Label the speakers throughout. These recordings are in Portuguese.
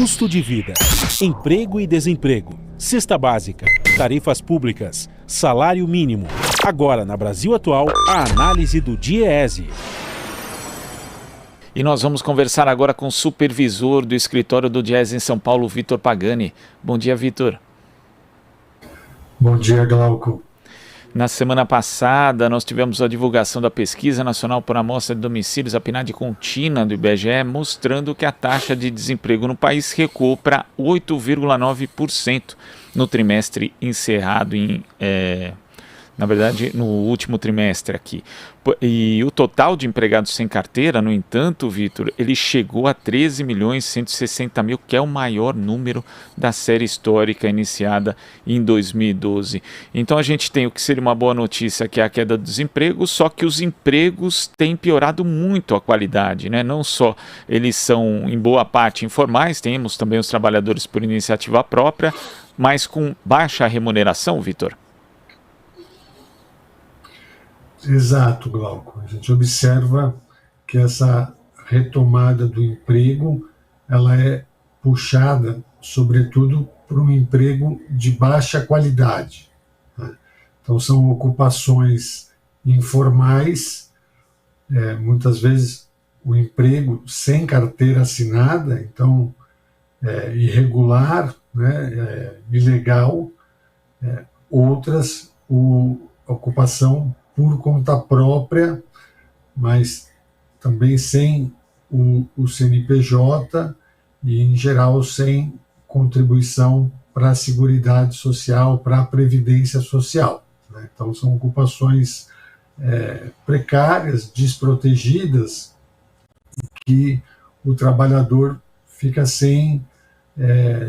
Speaker 1: custo de vida, emprego e desemprego, cesta básica, tarifas públicas, salário mínimo. Agora, na Brasil Atual, a análise do DIEESE.
Speaker 2: E nós vamos conversar agora com o supervisor do escritório do DIEESE em São Paulo, Vitor Pagani. Bom dia, Vitor.
Speaker 3: Bom dia, Glauco.
Speaker 2: Na semana passada, nós tivemos a divulgação da Pesquisa Nacional por Amostra de Domicílios, a PNAD contínua do IBGE, mostrando que a taxa de desemprego no país recuou para 8,9% no trimestre encerrado no último trimestre aqui. E o total de empregados sem carteira, no entanto, Vitor, ele chegou a 13.160.000, que é o maior número da série histórica iniciada em 2012. Então a gente tem o que seria uma boa notícia, que é a queda do desemprego, só que os empregos têm piorado muito a qualidade, né? Não só eles são, em boa parte, informais, temos também os trabalhadores por iniciativa própria, mas com baixa remuneração, Vitor.
Speaker 3: Exato, Glauco. A gente observa que essa retomada do emprego, ela é puxada, sobretudo, por um emprego de baixa qualidade, né? Então, são ocupações informais, muitas vezes o emprego sem carteira assinada, então, irregular, né, ilegal, outras, ocupação por conta própria, mas também sem o CNPJ e, em geral, sem contribuição para a Seguridade Social, para a Previdência Social, né? Então, são ocupações precárias, desprotegidas, que o trabalhador fica sem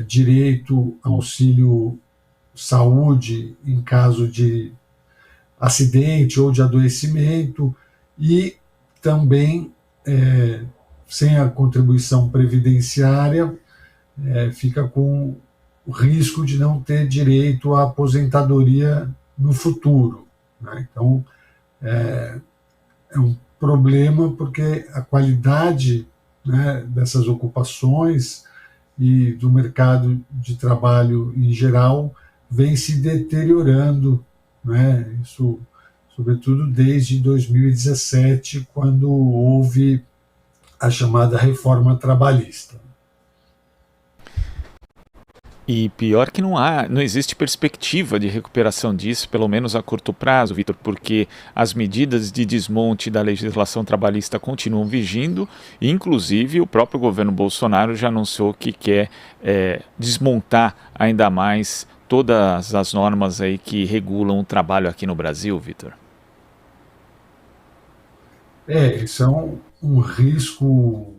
Speaker 3: direito ao auxílio saúde em caso de acidente ou de adoecimento, e também sem a contribuição previdenciária, fica com o risco de não ter direito à aposentadoria no futuro, né? Então, é um problema, porque a qualidade, né, dessas ocupações e do mercado de trabalho em geral vem se deteriorando, né? Isso, sobretudo, desde 2017, quando houve a chamada reforma trabalhista.
Speaker 2: E pior que não existe perspectiva de recuperação disso, pelo menos a curto prazo, Vitor, porque as medidas de desmonte da legislação trabalhista continuam vigindo, e inclusive o próprio governo Bolsonaro já anunciou que quer desmontar ainda mais todas as normas aí que regulam o trabalho aqui no Brasil, Vitor.
Speaker 3: Isso é um risco,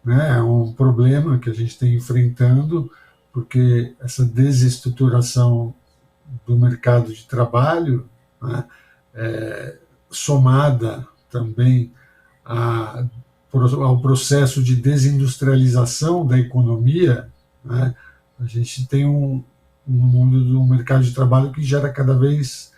Speaker 3: né, um problema que a gente tem enfrentando, porque essa desestruturação do mercado de trabalho, né, somada também ao processo de desindustrialização da economia, né, a gente tem um mundo do mercado de trabalho que gera cada vez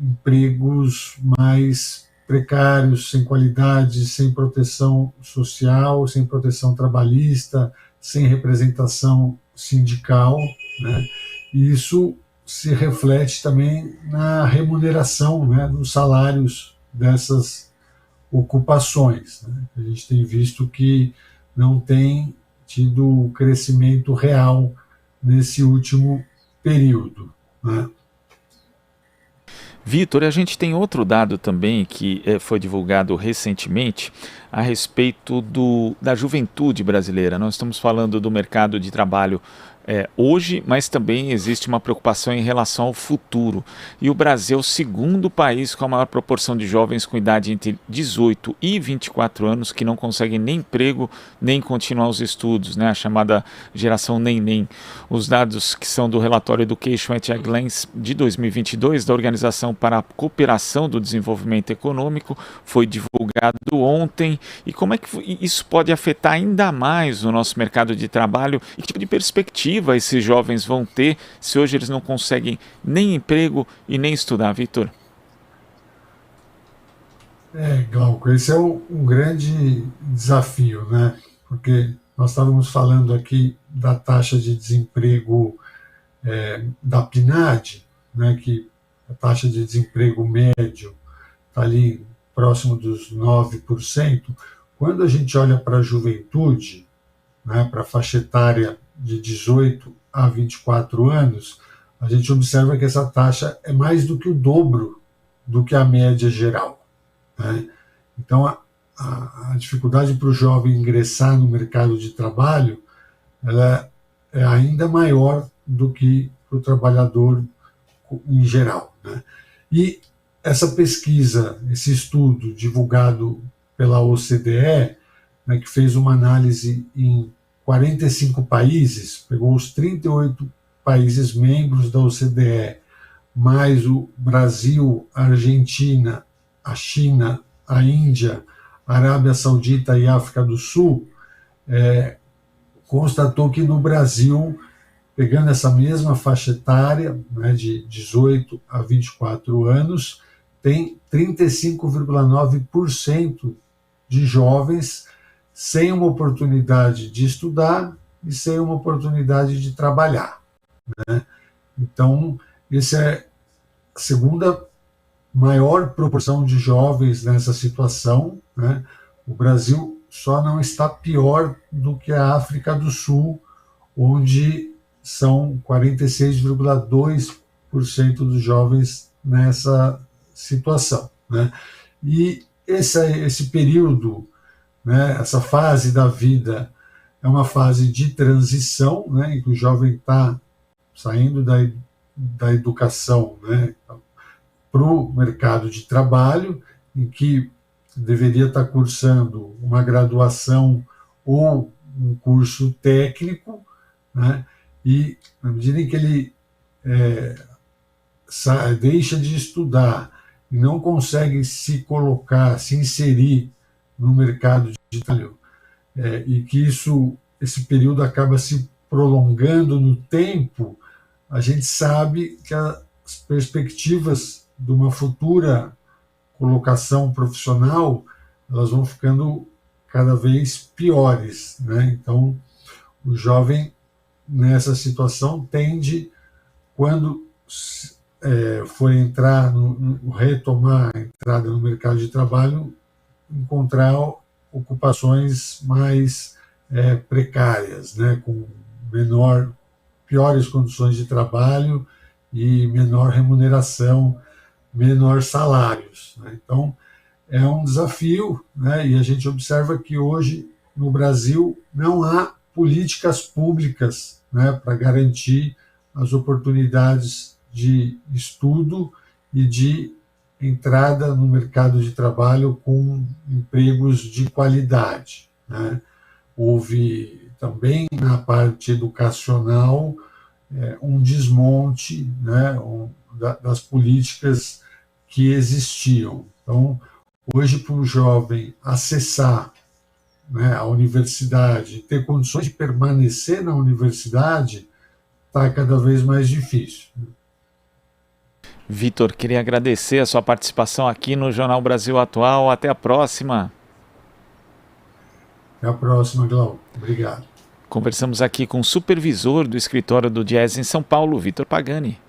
Speaker 3: empregos mais precários, sem qualidade, sem proteção social, sem proteção trabalhista, sem representação sindical, né? E isso se reflete também na remuneração, né, dos salários dessas ocupações, né? A gente tem visto que não tem tido crescimento real nesse último período, né?
Speaker 2: Vitor, a gente tem outro dado também que foi divulgado recentemente a respeito da juventude brasileira. Nós estamos falando do mercado de trabalho hoje, mas também existe uma preocupação em relação ao futuro. E o Brasil é o segundo país com a maior proporção de jovens com idade entre 18 e 24 anos que não conseguem nem emprego, nem continuar os estudos, né? A chamada geração nem. Os dados que são do relatório Education at a Glance de 2022 da Organização para a Cooperação do Desenvolvimento Econômico foi divulgado ontem. E como é que isso pode afetar ainda mais o nosso mercado de trabalho e que tipo de perspectiva esses jovens vão ter se hoje eles não conseguem nem emprego e nem estudar, Vitor?
Speaker 3: Glauco, esse é um grande desafio, né? Porque nós estávamos falando aqui da taxa de desemprego da PNAD, né, que a taxa de desemprego médio está ali próximo dos 9%, quando a gente olha para a juventude, né, para a faixa etária de 18 a 24 anos, a gente observa que essa taxa é mais do que o dobro do que a média geral, né? Então, a dificuldade para o jovem ingressar no mercado de trabalho, ela é ainda maior do que para o trabalhador em geral, né? E essa pesquisa, esse estudo divulgado pela OCDE, né, que fez uma análise em 45 países, pegou os 38 países membros da OCDE, mais o Brasil, a Argentina, a China, a Índia, a Arábia Saudita e a África do Sul, constatou que no Brasil, pegando essa mesma faixa etária, né, de 18 a 24 anos, tem 35,9% de jovens sem uma oportunidade de estudar e sem uma oportunidade de trabalhar, né? Então, essa é a segunda maior proporção de jovens nessa situação, né? O Brasil só não está pior do que a África do Sul, onde são 46,2% dos jovens nessa situação, né? E esse período, né, essa fase da vida é uma fase de transição, né, em que o jovem está saindo da educação, né, para o mercado de trabalho, em que deveria estar cursando uma graduação ou um curso técnico, né, e na medida em que ele deixa de estudar e não consegue se colocar, se inserir no mercado de trabalho, e que esse período acaba se prolongando no tempo, a gente sabe que as perspectivas de uma futura colocação profissional, elas vão ficando cada vez piores, né? Então, o jovem nessa situação tende, quando for retomar a entrada no mercado de trabalho, encontrar ocupações mais precárias, né, com piores condições de trabalho e menor remuneração, menor salários, né? Então, é um desafio, né, e a gente observa que hoje, no Brasil, não há políticas públicas, né, para garantir as oportunidades de estudo e de entrada no mercado de trabalho com empregos de qualidade, né? Houve também, na parte educacional, um desmonte, né, das políticas que existiam. Então, hoje, para o jovem acessar, né, a universidade, ter condições de permanecer na universidade, está cada vez mais difícil.
Speaker 2: Vitor, queria agradecer a sua participação aqui no Jornal Brasil Atual. Até a próxima.
Speaker 3: Até a próxima, Glauco. Obrigado.
Speaker 2: Conversamos aqui com o supervisor do escritório do Diese em São Paulo, Vitor Pagani.